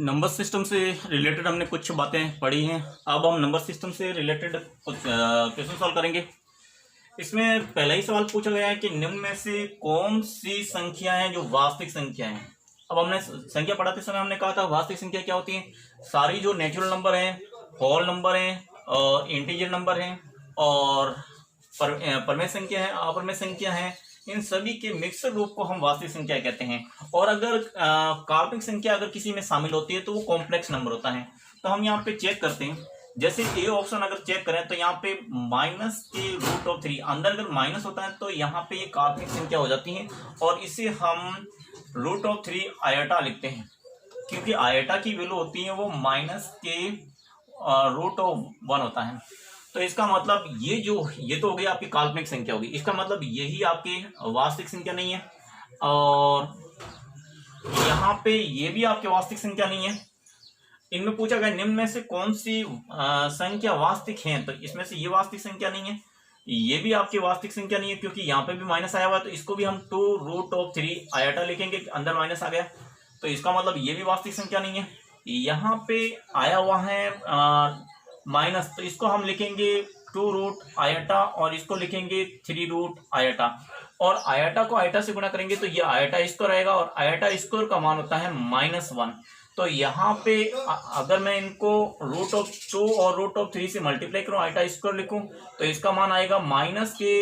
Number system से related हमने कुछ बातें पढ़ी हैं। अब हम नंबर सिस्टम से रिलेटेड कुछ क्वेश्चन सॉल्व करेंगे। इसमें पहला ही सवाल पूछा गया है कि निम्न में से कौन सी संख्या है जो वास्तविक संख्या है। अब हमने संख्या पढ़ाते समय हमने कहा था वास्तविक संख्या क्या होती है, सारी जो नेचुरल नंबर हैं, होल नंबर हैं और इंटीजर नंबर हैं और परमेय संख्या है, अपरमेय संख्या है, इन सभी के मिक्सर रूप को हम वास्तविक संख्या कहते हैं। और अगर काल्पनिक संख्या अगर किसी में शामिल होती है तो वो कॉम्प्लेक्स नंबर होता है। तो हम यहाँ पे चेक करते हैं, जैसे ए ऑप्शन अगर चेक करें तो यहाँ पे -√3 अंदर अगर माइनस होता है तो यहाँ पे ये काल्पनिक संख्या हो जाती है और इसे हम √3 आयटा लिखते हैं, क्योंकि आयटा की वैल्यू होती है वो -√1 होता है। तो इसका मतलब ये तो हो गई आपकी काल्पनिक संख्या होगी, इसका मतलब यही आपकी वास्तविक संख्या नहीं है और यहाँ पे ये भी आपकी वास्तविक संख्या नहीं है। इनमें पूछा गया निम्न में से कौन सी संख्या वास्तविक है, तो इसमें से ये वास्तविक संख्या नहीं है, ये भी आपकी वास्तविक संख्या नहीं है क्योंकि यहाँ पे भी माइनस आया हुआ है, तो इसको भी हम 2√3 आयटा लिखेंगे, अंदर माइनस आ गया तो इसका मतलब ये भी वास्तविक संख्या नहीं है। यहाँ पे आया हुआ है माइनस, तो इसको हम लिखेंगे 2 आयटा और इसको लिखेंगे 3 आयटा, और आयटा को आयटा से गुणा करेंगे तो ये आयटा स्क्वायर आएगा और आयटा स्क्वायर का मान होता है -1। तो यहाँ पे अगर मैं इनको √2 और √3 से मल्टीप्लाई करूँ, आयटा स्क्वायर लिखूं तो इसका मान आएगा माइनस के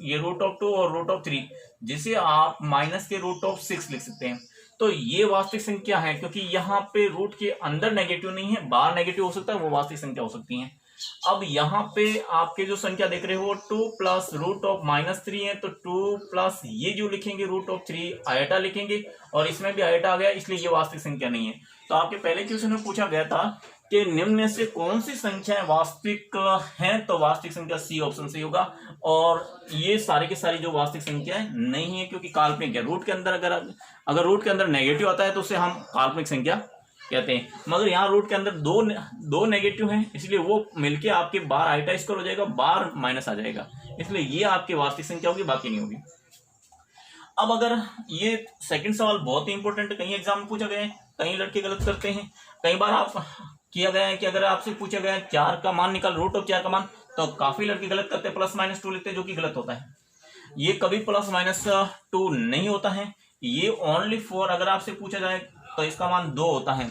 ये √2 और √3, जिसे आप माइनस के √6 लिख सकते हैं। तो ये वास्तविक संख्या है क्योंकि यहाँ पे रूट के अंदर नेगेटिव नहीं है, बाहर नेगेटिव हो सकता है, वो वास्तविक संख्या हो सकती है। अब यहाँ पे आपके जो संख्या देख रहे हो 2 प्लस √3 है, तो 2 प्लस ये जो लिखेंगे √3 आयटा लिखेंगे और इसमें भी आयटा आ गया, इसलिए ये वास्तविक संख्या नहीं है। तो आपके पहले क्वेश्चन में पूछा गया था कि निम्न में से कौन सी संख्याएं वास्तविक हैं, तो वास्तविक संख्या सी ऑप्शन से होगा। और ये सारी की सारी जो वास्तविक संख्याएं नहीं है क्योंकि काल्पनिक है। रूट के अंदर अगर रूट के अंदर नेगेटिव आता है तो उसे हम काल्पनिक संख्या कहते हैं, मगर यहाँ रूट के अंदर दो नेगेटिव हैं, इसलिए वो मिलके आपके बाहर आयटा स्क्वायर हो जाएगा, बाहर माइनस आ जाएगा, इसलिए ये आपकी वास्तविक संख्या होगी, बाकी नहीं होगी। अब अगर ये सेकंड सवाल बहुत ही इंपॉर्टेंट है, कहीं एग्जाम में पूछा गया है, कई लड़के गलत करते हैं। कई बार आप किया गया है कि अगर आपसे पूछा गया है 4 का मान निकाल, √4 का मान, तो काफी लड़के गलत करते हैं, +-2 लिखते हैं, जो कि गलत होता है। ये कभी +-2 नहीं होता है, ये ओनली फॉर अगर आपसे पूछा जाए तो इसका मान 2 होता है,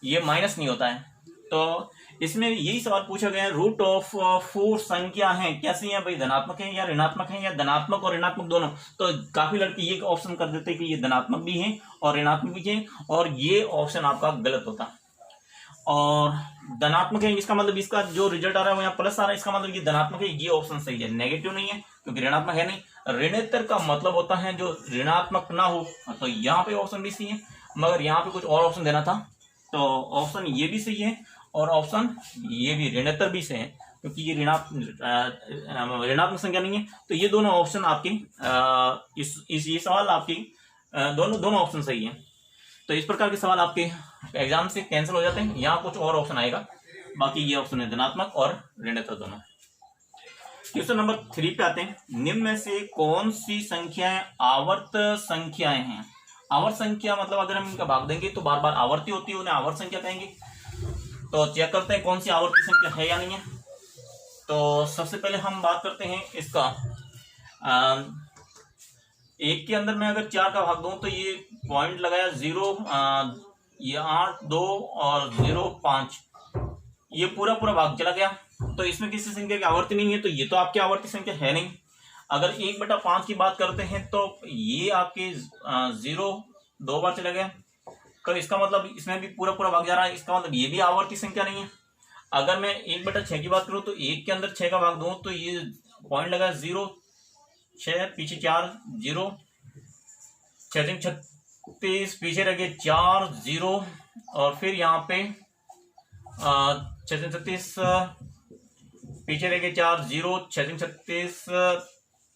ये माइनस नहीं होता है। तो इसमें यही सवाल पूछा गया है, √4 संख्या है कैसी है भाई, धनात्मक है या ऋणात्मक है या धनात्मक और ऋणात्मक दोनों। तो काफी लड़के ये ऑप्शन कर देते हैं कि ये धनात्मक भी है और ऋणात्मक भी है, और ये ऑप्शन आपका गलत होता है। और धनात्मक है इसका मतलब इसका जो रिजल्ट आ रहा है वो यहाँ प्लस आ रहा है, इसका मतलब ये धनात्मक है, ये ऑप्शन सही है। नेगेटिव नहीं है क्योंकि ऋणात्मक है नहीं। ऋणोत्तर का मतलब होता है जो ऋणात्मक ना हो, तो यहाँ पे ऑप्शन भी सही है, मगर यहाँ पे कुछ और ऑप्शन देना था, तो ऑप्शन ये भी सही है और ऑप्शन ये भी ऋणोत्तर भी सही है क्योंकि ये ऋणात्मक संख्या नहीं है। तो ये दोनों ऑप्शन आपकी ये सवाल आपकी दोनों ऑप्शन सही है। तो इस प्रकार के सवाल आपके एग्जाम से कैंसिल हो जाते हैं, यहाँ कुछ और ऑप्शन आएगा, बाकी ये ऑप्शन है धनात्मक और ऋणोत्तर दोनों। क्वेश्चन नंबर 3 पे आते हैं, निम्न में से कौन सी संख्याएं आवर्त संख्याएं हैं। आवर्त संख्या मतलब अगर हम इनका भाग देंगे तो बार बार आवर्ती होती है, उन्हें आवर्त संख्या कहेंगे। तो चेक करते हैं कौन सी आवर्ती संख्या है या नहीं है। तो सबसे पहले हम बात करते हैं इसका 1 के अंदर मैं अगर 4 का भाग दूं तो ये पॉइंट लगाया 0, ये 8, 2 और 0, 5, ये पूरा भाग चला गया। तो इसमें किसी संख्या की आवर्ती नहीं है, तो ये तो आपकी आवर्ती संख्या है नहीं। अगर 1/5 की बात करते हैं तो ये आपके 0 2 बार चला गया, तो इसका मतलब इसमें भी पूरा भाग जा रहा है, इसका मतलब ये भी आवर्ती संख्या नहीं है। अगर मैं 1/6 की बात करूं तो 1 के अंदर 6 का भाग दूं तो ये पॉइंट लगा 0, 6, पीछे 4, 0, 6 36, पीछे रह गए 4, 0, और फिर यहाँ पे 6 36, पीछे रह गए 4, 0, 6 36,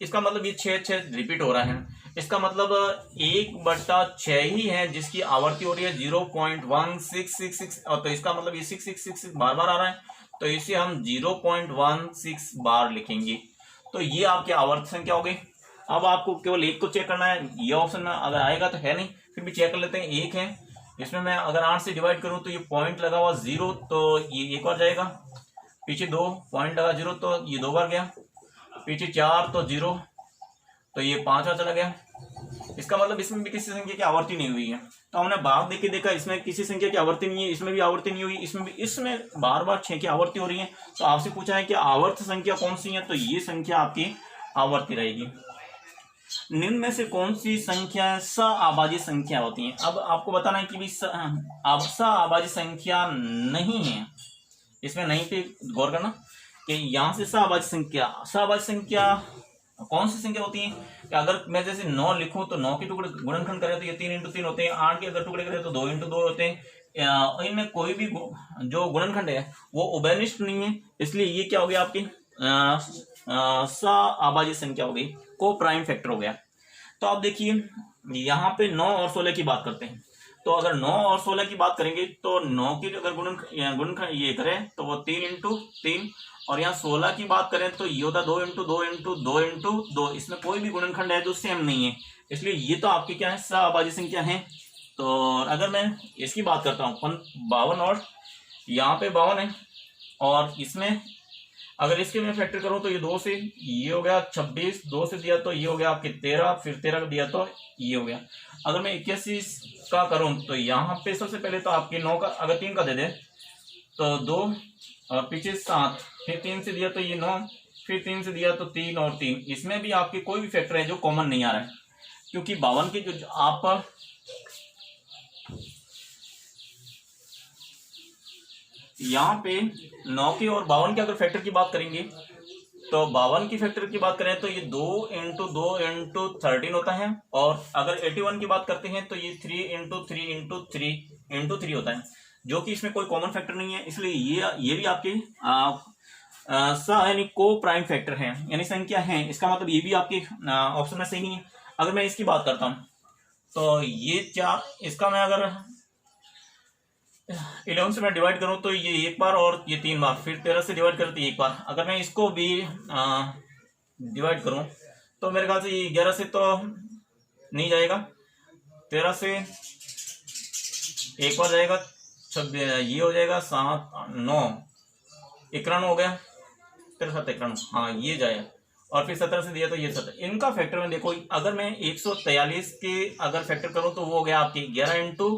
इसका मतलब ये 6 रिपीट हो रहा है, इसका मतलब 1/6 ही है जिसकी आवर्ती हो रही है 0.1666, और तो इसका मतलब ये 6666 बार आ रहा है, तो इसे हम 0.16 बार लिखेंगे। तो ये आपकी आवर्त संख्या हो गई। अब आपको केवल 1 को चेक करना है, ये ऑप्शन में अगर आएगा तो है नहीं, फिर भी चेक कर लेते हैं। 1 है इसमें मैं अगर 8 से डिवाइड करूं तो ये पॉइंट लगा हुआ 0, तो ये एक बार जाएगा। पीछे 2 पॉइंट लगा 0, तो ये 2 बार गया। पीछे 4 तो 0, तो ये 5 बार चला गया। इसका मतलब इसमें भी किसी संख्या की आवर्ती नहीं हुई है। तो हमने भाग देके देखा, इसमें किसी संख्या की आवर्ती नहीं है, इसमें भी आवर्ती नहीं हुई, इसमें भी, इसमें बार बार 6 की आवर्ती हो रही है। तो आपसे पूछा है कि आवर्त संख्या कौन सी है, तो ये संख्या आपकी आवर्ती रहेगी। निम्न में से कौन सी संख्या सआभाज्य संख्या होती है। अब आपको बताना है कि भी सआभाज्य संख्या नहीं है, इसमें नहीं पे गौर करना कि यहाँ से सआभाज्य संख्या कौन सी संख्या होती है कि अगर मैं जैसे 9 लिखूं तो 9 के टुकड़े गुणनखंड करें तो ये 3 × 3 होते हैं। 8 के अगर टुकड़े करें तो 2 × 2 होते हैं। इनमें कोई भी जो गुणनखंड है वो उभयनिष्ठ नहीं है, इसलिए ये क्या हो गया आपकी सआभाज्य संख्या हो गई, को प्राइम फैक्टर हो गया। तो आप देखिए यहाँ पे 9 और 16 की बात करते हैं। तो अगर 9 और 16 की बात करेंगे तो 9 की अगर गुणनखंड ये करें तो वो 3 × 3, और यहाँ 16 की बात करें तो ये होता 2 × 2 × 2 × 2। इसमें कोई भी गुणनखंड है जो सेम नहीं है, इसलिए ये तो आपकी क्या है, सआभाज्य संख्या है। तो अगर मैं इसकी बात करता हूँ 52, और यहाँ पे 52 है, और इसमें अगर इसके मैं फैक्टर करूँ तो ये 2 से ये हो गया 26, 2 से दिया तो ये हो गया आपके 13, फिर 13 दिया तो ये हो गया। अगर मैं 81 का करूँ तो यहाँ पे सबसे पहले तो आपके 9 का अगर 3 का दे दे तो 2, और पीछे 7, फिर 3 से दिया तो ये 9, फिर 3 से दिया तो 3 और 3। इसमें भी आपके कोई भी फैक्टर है जो कॉमन नहीं आ रहा है, क्योंकि 52 के जो आप यहाँ पे 9 के और 52 के अगर फैक्टर की बात करेंगे तो 52 की फैक्टर की बात करें तो ये 2 × 2 × 13 होता है, और अगर 81 की बात करते हैं तो ये 3 × 3 × 3 × 3 होता है, जो कि इसमें कोई कॉमन फैक्टर नहीं है। इसलिए ये भी आपके यानी को प्राइम फैक्टर है, यानी संख्या है। इसका मतलब ये भी आपके ऑप्शन में सही है। अगर मैं इसकी बात करता हूँ तो ये 4, इसका मैं अगर 11 से मैं डिवाइड करूं तो ये 1 बार और ये 3 बार, फिर 13 से डिवाइड करूं तो 1 बार। अगर मैं इसको भी डिवाइड करूं तो मेरे ख्याल से ये 11 से तो नहीं जाएगा, 13 से 1 बार जाएगा, 26 ये हो जाएगा, 7 9 91 हो गया, 13 7 91, हाँ ये जाएगा, और फिर 17 से दिया तो ये 17। इनका फैक्टर में देखो, अगर मैं 143 के अगर फैक्टर करूं तो वो हो गया आपकी 11 ×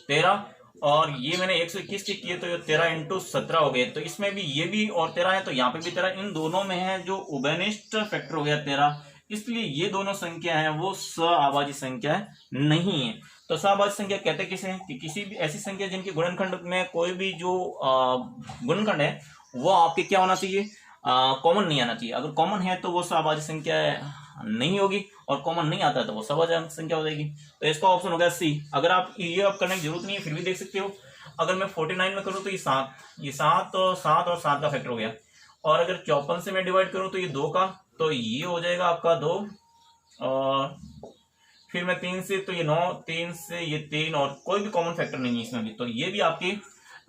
13, और ये मैंने 121 के किए तो ये 13 × 17 हो गए। तो इसमें भी ये भी और 13 है, तो यहाँ पे भी 13, इन दोनों में है जो उभयनिष्ठ फैक्टर हो गया 13, इसलिए ये दोनों संख्या है वो सआभाज्य संख्या नहीं है। तो सआभाज्य संख्या कहते किसे हैं कि किसी भी ऐसी संख्या जिनके गुणनखंड में कोई भी जो गुणनखंड है वो आपके क्या होना चाहिए, कॉमन नहीं आना चाहिए। अगर कॉमन है तो वो सआभाज्य संख्या नहीं होगी, और कॉमन नहीं आता है तो वो सआभाज्य संख्या हो जाएगी। तो इसका ऑप्शन हो गया सी। अगर आप ये आप करने की जरूरत नहीं है, फिर भी देख सकते हो। अगर मैं 49 में करूँ तो ये 7 और 7 का फैक्टर हो गया, और अगर 54 से मैं डिवाइड करूँ तो ये 2 का, तो ये हो जाएगा आपका 2, और फिर मैं 3 से तो ये 9, 3 से ये 3, और कोई भी कॉमन फैक्टर नहीं है इसमें भी। तो ये भी आपकी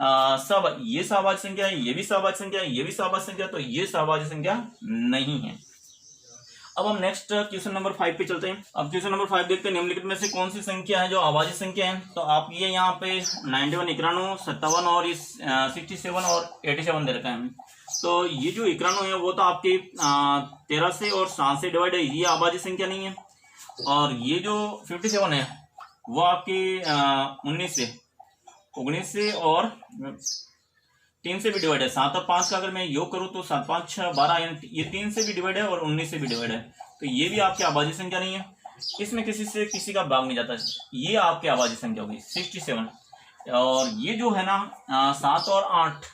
ये सआभाज्य संख्या है, ये भी सआभाज्य संख्या है, ये भी सआभाज्य संख्या, तो ये सआभाज्य संख्या नहीं है। अब हम नेक्स्ट क्वेश्चन नंबर 5 पे चलते हैं। अब क्वेश्चन नंबर 5 देखते हैं, निम्नलिखित में से कौन सी संख्या है जो अभाज्य संख्या है। तो आप ये यहाँ पे 91 91 57 और 67 और 87 दे रखा है। तो ये जो 91 है वो तो आपके 13 से और 7 से डिवाइड है, ये अभाज्य संख्या नहीं है। और ये जो 57 है वो आपकी 19 से और 3 से भी डिवाइड है। 7 और 5 का अगर मैं योग करूं तो 7 5 6 12, ये 3 से भी डिवाइड है और 19 से भी डिवाइड है। तो ये भी आपकी अभाज्य संख्या नहीं है, इसमें किसी से किसी का भाग नहीं जाता। ये आपकी अभाज्य संख्या होगी 67। और ये जो है ना 7 और 8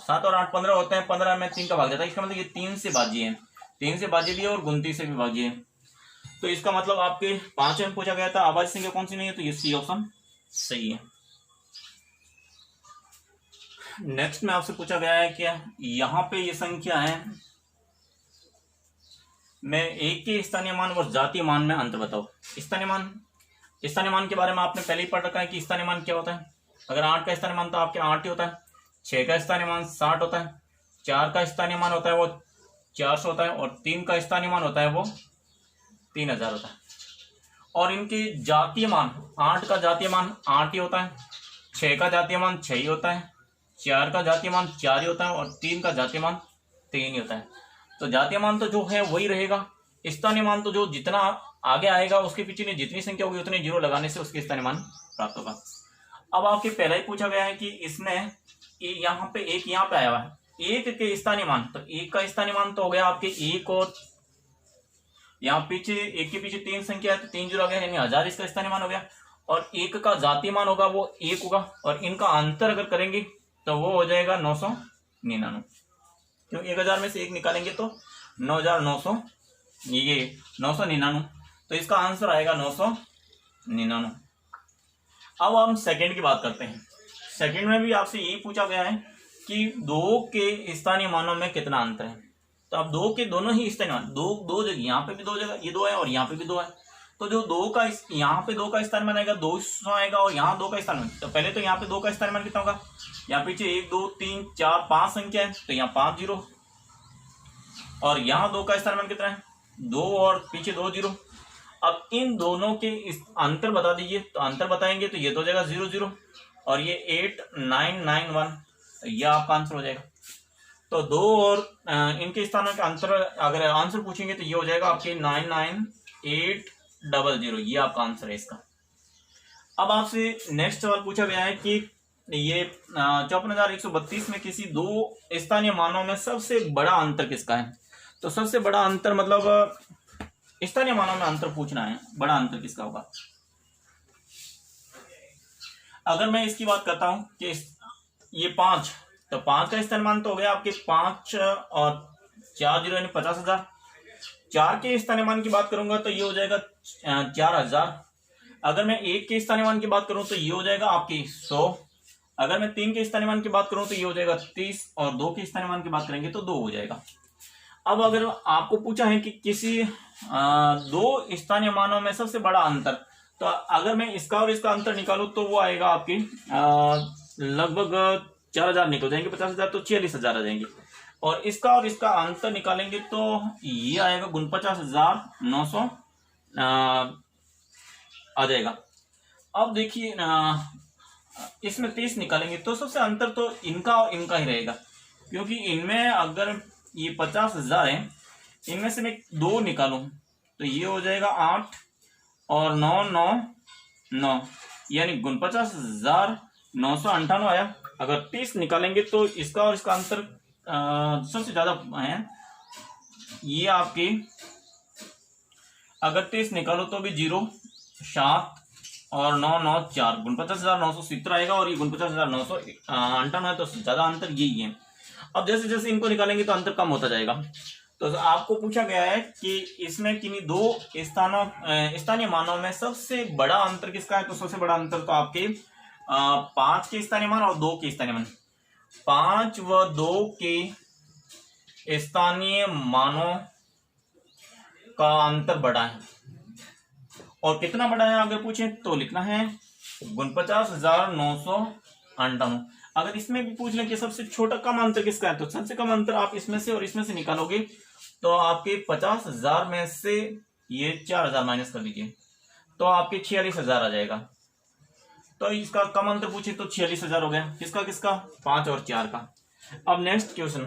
15 होते हैं, 15 में 3 का भाग जाता है। इसका मतलब ये 3 से भाज्य है, 3 से भाज्य भी है और 29 से भी भाज्य है। तो इसका मतलब आपके 5 में पूछा गया था अभाज्य संख्या कौन सी नहीं है, तो ये सी ऑप्शन सही है। नेक्स्ट में आपसे पूछा गया है कि यहाँ पे ये संख्या है, मैं एक के स्थानीय मान और जातीय मान में अंतर बताओ। स्थानीय मान के बारे में आपने पहले ही पढ़ रखा है कि स्थानीय मान क्या होता है। अगर 8 का स्थानीय मान तो आपके 8 ही होता है, 6 का स्थानीय मान 60 होता है, 4 का स्थानीय मान होता है वो 400 होता है, और 3 का स्थानीय मान होता है वो 3000 होता है। और इनके जातीय मान, 8 का जातीय मान 8 ही होता है, 6 का जातीय मान 6 ही होता है, 4 का जातीय मान 4 ही होता है और 3 का जातीय मान 3 ही होता है। तो जातीय मान तो जो है वही रहेगा, स्थानीय मान तो जो जितना आगे आएगा उसके पीछे ने जितनी संख्या होगी उतने जीरो लगाने से उसके स्थानीय मान प्राप्त होगा। अब आपके पहले ही पूछा गया है कि इसमें यहाँ पे एक यहाँ पे आया हुआ है, एक के स्थानीय मान, तो एक का स्थानीय मान तो हो गया आपके एक, और यहाँ पीछे एक के पीछे 3 संख्या है तो 3 जीरो आ गया, यानी 1000 इसका स्थानीय मान हो गया। और एक का जातीय मान होगा वो 1 होगा, और इनका अंतर अगर करेंगे तो वो हो जाएगा 999, क्यों 1000 में से 1 निकालेंगे तो 9900, ये 999, तो इसका आंसर आएगा 999। अब हम सेकंड की बात करते हैं। सेकंड में भी आपसे यही पूछा गया है कि 2 के स्थानीय मानों में कितना अंतर है। तो अब 2 के दोनों ही स्थानीय मान, दो जगह, यहाँ पे भी 2 जगह, ये 2 है और यहाँ पे भी 2 है, तो जो 2 का यहाँ पे 2 का स्थानीय मान आएगा 200 आएगा, और यहाँ 2 का स्थानीय मान, तो पहले तो यहाँ पे 2 का स्थानीय मान कितना होगा, यहाँ पीछे 1 2 3 4 5 संख्या है तो यहाँ 5 जीरो, और यहाँ 2 का स्थानीय मान कितना है 2 और पीछे 2 जीरो। अब इन दोनों के इस अंतर बता दीजिए, तो अंतर बताएंगे तो ये तो हो जाएगा 0 0 और ये 8991, ये आपका आंसर हो जाएगा। तो 2 और इनके स्थानों के अंतर अगर आंसर पूछेंगे तो ये हो जाएगा आपके 99800, ये आपका आंसर है इसका। अब आपसे नेक्स्ट सवाल पूछा गया है कि ये 54,132 में किसी 2 स्थानीय मानों में सबसे बड़ा अंतर किसका है। तो सबसे बड़ा अंतर मतलब स्थानीय मानों में अंतर पूछना है, बड़ा अंतर किसका होगा। अगर मैं इसकी बात करता हूं कि ये 5, तो 5 का स्थानीय मान तो हो गया आपके 5 और 4 जीरो यानी 50,000। 4 के स्थानीय मान की बात करूंगा तो ये हो जाएगा 4000। अगर मैं 1 के स्थानीय मान की बात करूं तो ये हो जाएगा आपकी 100। अगर मैं 3 के स्थानीय मान की बात करूं तो ये हो जाएगा 30, और 2 के स्थानीय मान की बात करेंगे तो 2 हो जाएगा। अब अगर आपको पूछा है कि किसी 2 स्थानीय मानों में सबसे बड़ा अंतर, तो अगर मैं इसका और इसका अंतर निकालूं तो वो आएगा आपकी लगभग 4000 निकल जाएंगे, 50,000 तो 46,000 आ जाएंगे, और इसका और इसका अंतर निकालेंगे तो ये आएगा 49,900 आ जाएगा। अब देखिए इसमें 30 निकालेंगे तो सबसे अंतर तो इनका और इनका ही रहेगा, क्योंकि इनमें अगर ये 50,000 है, इनमें से मैं 2 निकालूं तो ये हो जाएगा 8 और 9 9 9, यानी 49,998 आया। अगर 30 निकालेंगे तो इसका और इसका अंतर सबसे ज्यादा है, ये आपके अगर 30 निकालो तो भी 0 7 और 9 9 4, 49,970 आएगा, और ये 49,998, तो ज्यादा अंतर यही है। अब जैसे जैसे इनको निकालेंगे तो अंतर कम होता जाएगा। तो आपको पूछा गया है कि इसमें किन्हीं 2 स्थानीय मानों में सबसे बड़ा अंतर किसका है। तो सबसे बड़ा अंतर तो आपके 5 के स्थानीय मान और 2 के स्थानीय मान, 5 व 2 के स्थानीय मानों का अंतर बड़ा है। और कितना बड़ा है अगर पूछे तो लिखना है 49,998। अगर इसमें भी पूछ लें कि सबसे छोटा कम अंतर किसका है, तो सबसे कम अंतर आप इसमें से और इसमें से निकालोगे तो आपके 50,000 में से ये 4,000 माइनस कर दीजिए तो आपके 46,000 आ जाएगा। तो इसका कम अंतर पूछे तो 46,000 हो गया, किसका किसका, 5 और 4 का। अब नेक्स्ट क्वेश्चन,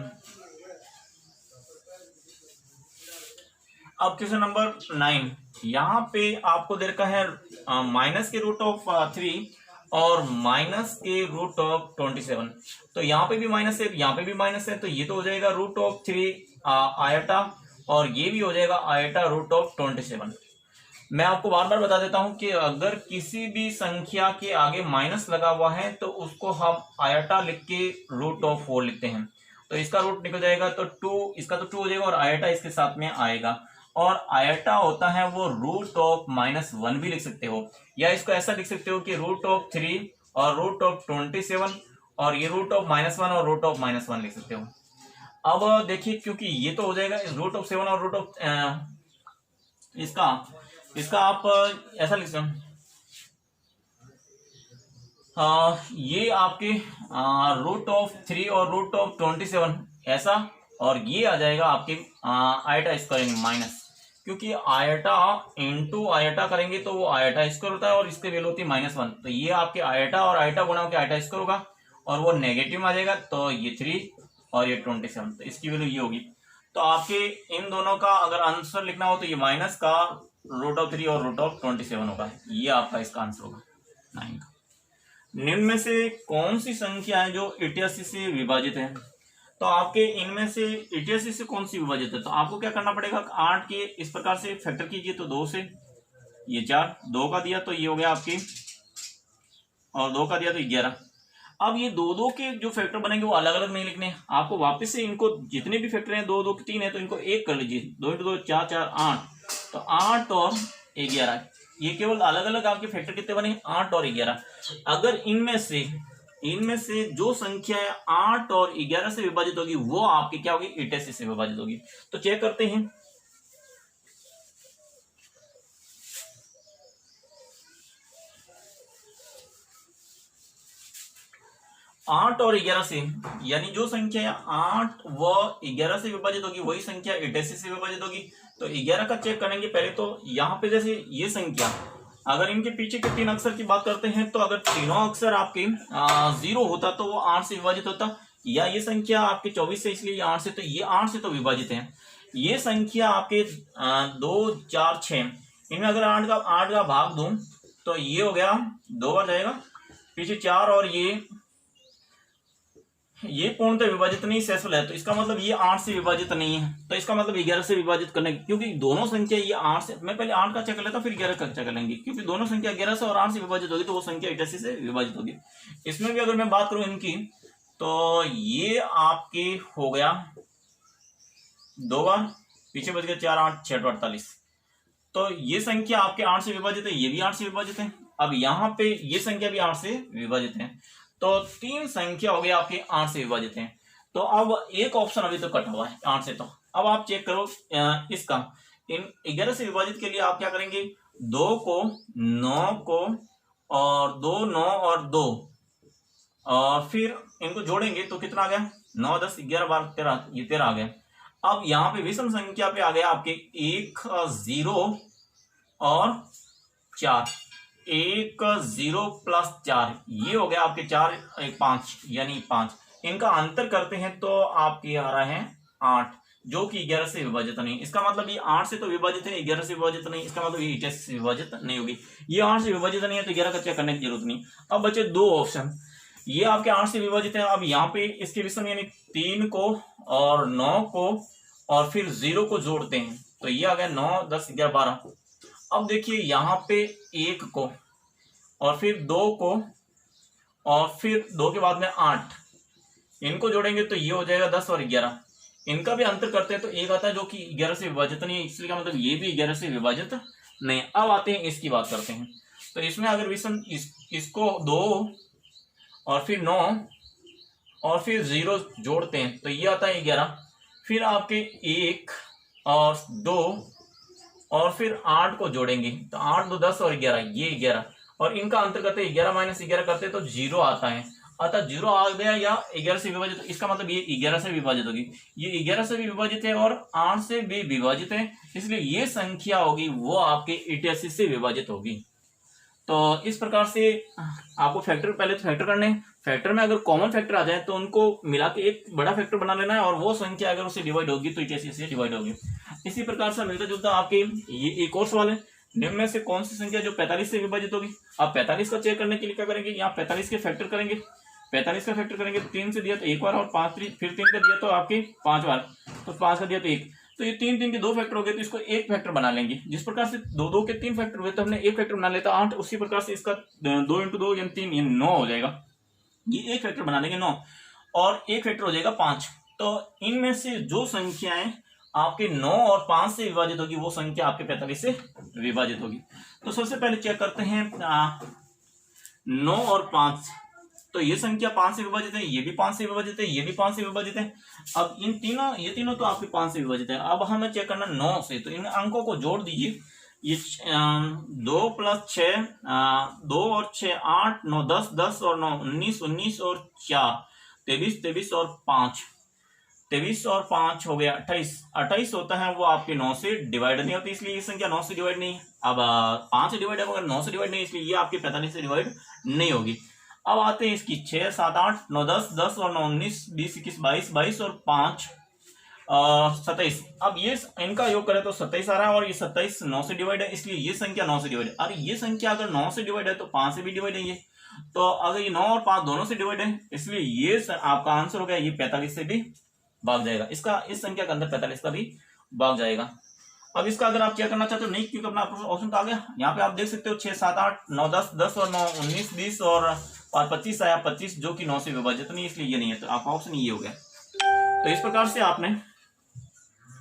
अब क्वेश्चन नंबर 9, यहाँ पे आपको दे रखा है माइनस के रूट ऑफ 3 और माइनस के रूट ऑफ 27। तो यहाँ पे भी माइनस है, यहाँ पे भी माइनस है, तो ये तो हो जाएगा रूट ऑफ 3 आयटा, और ये भी हो जाएगा आयटा रूट ऑफ 27। मैं आपको बार बार बता देता हूं कि अगर किसी भी संख्या के आगे माइनस लगा हुआ है तो उसको हम आयटा लिख के रूट ऑफ 4 लिखते हैं। तो इसका रूट निकल जाएगा तो 2, इसका तो 2 हो जाएगा और आयटा इसके साथ में आएगा। और आयटा होता है वो रूट ऑफ -1 भी लिख सकते हो, या इसको ऐसा लिख सकते हो कि रूट ऑफ 3 और रूट ऑफ 27, और ये रूट ऑफ -1 और रूट ऑफ -1 लिख सकते हो। अब देखिए, क्योंकि ये तो हो जाएगा रूट ऑफ 7 और रूट ऑफ इसका आप ऐसा लिख सकते हो, ये आपके रूट ऑफ 3 और रूट ऑफ 27 ऐसा, और ये आ जाएगा आपके आयटा स्क्वायर माइनस। क्योंकि आयटा इंटू आयटा करेंगे तो वो आयटा स्क्वायर होता है और इसकी वैल्यू होती है -1, तो ये आपके आयटा और आयटा गुणा होकर आयटा स्क्वायर होगा और वो नेगेटिव में आ जाएगा, तो ये 3 और ये 27, तो इसकी वैल्यू ये होगी। तो आपके इन दोनों का अगर आंसर लिखना हो तो ये माइनस का √3 और √27 होगा, ये आपका इसका आंसर होगा 9 का। निम्न में से कौन सी संख्या है जो 88 से विभाजित है? तो आपके इनमें से 88 से कौन सी विभाजित है? तो आपको क्या करना पड़ेगा, 8 के इस प्रकार से फैक्टर कीजिए, तो 2 से ये 4, 2 का दिया तो ये हो गया आपके, और 2 का दिया तो 11। अब ये 2 के जो फैक्टर बनेंगे वो अलग अलग नहीं लिखने, आपको वापस से इनको जितने भी फैक्टर हैं 2 2 3 है तो इनको एक कर लीजिए, 2 × 2 4 4 8, तो 8 और 11, ये केवल अलग अलग आपके फैक्टर कितने बने, 8 और 11। अगर इनमें से जो संख्या है 8 और 11 से विभाजित होगी वो आपकी क्या होगी, 88 से विभाजित होगी। तो चेक करते हैं, 8 और 11 से, यानी जो संख्या 8 व 11 से विभाजित होगी वही संख्या 88 से विभाजित होगी। तो 11 का चेक करेंगे पहले, तो यहाँ पे जैसे ये संख्या, अगर इनके पीछे के 3 अक्षर की बात करते हैं तो अगर तीनों अक्षर आपके 0 होता तो वो 8 से विभाजित होता, या ये संख्या आपके 24 से इसलिए 8 से, तो ये 8 से तो विभाजित है। ये संख्या आपके 2 4 6, इनमें अगर 8 का भाग दूं तो ये हो गया 2 बार जाएगा, पीछे 4 और ये पूर्णतः विभाजित नहीं शेषफल है, तो इसका मतलब ये 8 से विभाजित नहीं है, तो इसका मतलब 11 से विभाजित करने, क्योंकि दोनों संख्या ये 8 से, मैं पहले 8 का चेक कर लेता फिर 11 का चेक कर लेंगे, क्योंकि दोनों संख्या 11 से और 8 से विभाजित होगी तो वो संख्या 88 से विभाजित होगी। इसमें भी अगर मैं बात करूं इनकी, तो ये आपके हो गया 2 बार, पीछे बच गया 4 8 6 48, तो ये संख्या आपके 8 से विभाजित है, ये भी 8 से विभाजित है। अब यहाँ पे ये संख्या भी 8 से विभाजित है, तो 3 संख्या हो गया आपके 8 से विभाजित है। तो अब एक ऑप्शन अभी तो कटा हुआ है 8 से, तो अब आप चेक करो इसका, इन 11 से विभाजित के लिए आप क्या करेंगे, 2 को 9 को और 2 9 और 2, और फिर इनको जोड़ेंगे तो कितना आ गया, 9 10 11 12 13, ये 13 आ गया। अब यहाँ पे विषम संख्या पे आ गया आपके 1 0 और 4, 1 0 + 4, ये हो गया आपके 4 1 5, यानी 5। इनका अंतर करते हैं तो आपके आ रहा है 8, जो कि 11 से विभाजित नहीं। इसका मतलब ये 8 से तो विभाजित है, 11 से विभाजित नहीं, इसका मतलब ये 88 से विभाजित नहीं होगी। ये 8 से विभाजित नहीं है तो 11 का चेक करने की जरूरत नहीं। अब बचे 2 ऑप्शन, ये आपके 8 से विभाजित है। अब यहाँ पे इसके विषम यानी 3 को और 9 को और फिर 0 को जोड़ते हैं तो ये आ गया 9 10 11 12। अब देखिए यहाँ पे 1 को और फिर 2 को और फिर 2 के बाद में 8, इनको जोड़ेंगे तो ये हो जाएगा 10 और 11। इनका भी अंतर करते हैं तो 1 आता है जो कि 11 से विभाजित नहीं है, इसलिए का मतलब ये भी 11 से विभाजित नहीं। अब आते हैं इसकी बात करते हैं, तो इसमें अगर विषम इसको 2 और फिर 9 और फिर 0 जोड़ते हैं तो ये आता है 11, फिर आपके 1 और 2 और फिर 8 को जोड़ेंगे तो 8 2 10 और 11, ये 11, और इनका अंतर करते 11 - 11 करते तो 0 आता है। अतः 0 आ गया या 11 से विभाजित, इसका मतलब ये 11 से विभाजित होगी, ये 11 से भी विभाजित है और 8 से भी विभाजित है, इसलिए ये संख्या होगी वो आपके 88 से विभाजित होगी। तो इस प्रकार से आपको फैक्टर, पहले तो फैक्टर करने हैं, फैक्टर में अगर कॉमन फैक्टर आ जाए तो उनको मिला के एक बड़ा फैक्टर बना लेना है, और वो संख्या अगर उससे डिवाइड होगी तो 88 से डिवाइड होगी। इसी प्रकार से मिलता जुलता आपके ये एक और सवाल है, निम्न में से कौन सी संख्या जो 45 से विभाजित होगी। आप 45 का चेक करने के लिए क्या करेंगे, यहाँ 45 के फैक्टर करेंगे, 45 का फैक्टर करेंगे, 3 से दिया तो 1 बार और 5 फिर 3 का दिया तो आपके 5 बार, तो 5 का दिया तो 1, तो ये 3 3 के 2 फैक्टर हो गए, तो इसको एक फैक्टर बना लेंगे। जिस प्रकार से 2 2 के 3 फैक्टर हुए तो हमने एक फैक्टर बना लेता 8, उसी प्रकार से इसका 2 × 2 यानी 3, ये 9 हो जाएगा, ये एक फैक्टर बना लेंगे 9, और एक फैक्टर हो जाएगा 5। तो इनमें से जो संख्याएं आपके 9 और 5 से विभाजित होगी वो संख्या आपके 45 से विभाजित होगी। तो सबसे पहले चेक करते हैं 9 और 5, तो ये संख्या 5 से विभाजित है, ये भी 5 से विभाजित है, ये भी 5 से विभाजित है। अब इन तीनों, ये तीनों तो आपके 5 से विभाजित है। अब हमें चेक करना 9 से, तो इन अंकों को जोड़ दीजिए, ये 2 + 6 2 और 6 8 9 10 10 और 9 19 19 और 4 23 23 और 5 23 और 5 हो गया 28। 28 होता है वो आपके 9 से डिवाइड नहीं होती, इसलिए ये संख्या 9 से डिवाइड नहीं है। अब 5 से डिवाइड है मगर 9 से डिवाइड नहीं, इसलिए ये आपके 45 से डिवाइड नहीं होगी। अब आते हैं इसकी 6, 7, 8, 9, 10, 10 और 9, 19, 20, 21, 22, 22 और 5 27। अब ये इनका योग करें तो 27 आ रहा है और ये 27 9 से डिवाइड है, इसलिए ये संख्या 9 से डिवाइड है। अरे ये संख्या अगर 9 से डिवाइड है तो 5 से भी डिवाइड है ये, तो अगर ये 9 और 5 दोनों से डिवाइड है, इसलिए ये आपका आंसर हो गया ये 45 से भी भाग जाएगा। इसका इस संख्या के अंदर 45 का भी भाग जाएगा। अब इसका अगर आप क्या करना चाहते हो, नहीं क्योंकि अपना ऑप्शन तो आ गया, यहाँ पे आप देख सकते हो 6, 7, 8, 9, 10, 10 और 9, 19, 20 और 25 आया 25 जो कि 9 से विभाजित नहीं, इसलिए ये नहीं है, तो आपका ऑप्शन ये हो गया। तो इस प्रकार से आपने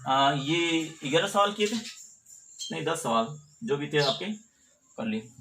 ये 11 सवाल किए थे, नहीं 10 सवाल जो भी थे आपके कर लिए।